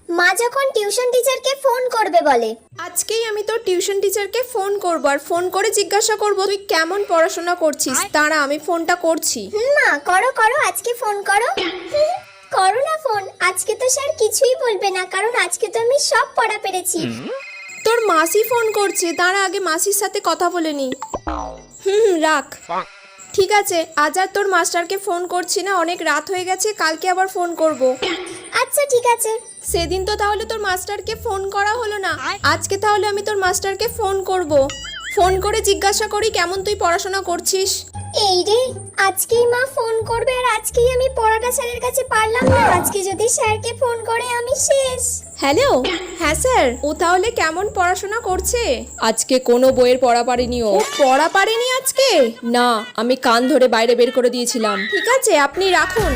মা যখন টিউশন টিচারকে ফোন করবে বলে। আজকেই আমি তোর টিউশন টিচারকে ফোন করব আর ফোন করে জিজ্ঞাসা করব তুই কেমন পড়াশোনা করছিস। দাঁড়া আমি ফোনটা করছি। মা করো করো, আজকে ফোন করো। করো না ফোন, আজকে তো স্যার কিছুই বলবে না, কারণ আজকে তো আমি সব পড়া পেরেছি। তোর মাসি ফোন করছে, দাঁড়া আগে মাসির সাথে কথা বলে নি। রাখ। ঠিক আছে, আজ আর তোর মাস্টারকে ফোন করছি না, অনেক রাত হয়ে গেছে, কালকে আবার ফোন করব। আচ্ছা ঠিক আছে। সেদিন তো তাহলে তোর মাস্টারকে ফোন করা হলো না, আজকে তাহলে আমি তোর মাস্টারকে ফোন করব। ফোন করে জিজ্ঞাসা করি কেমন তুই পড়াশোনা করছিস। এই রে, আজকেই মা ফোন করবে আর আজকেই আমি পড়াটা স্যারের কাছে পারলাম না। আজকে যদি স্যারকে ফোন করে আমি শেষ। হ্যালো, হ্যাঁ স্যার, ও তাহলে কেমন পড়াশোনা করছে? আজকে কোনো বইয়ের পড়া পারেনি। ও পড়া পারেনি আজকে? না, আমি কান ধরে বাইরে বের করে দিয়েছিলাম। ঠিক আছে, আপনি রাখুন।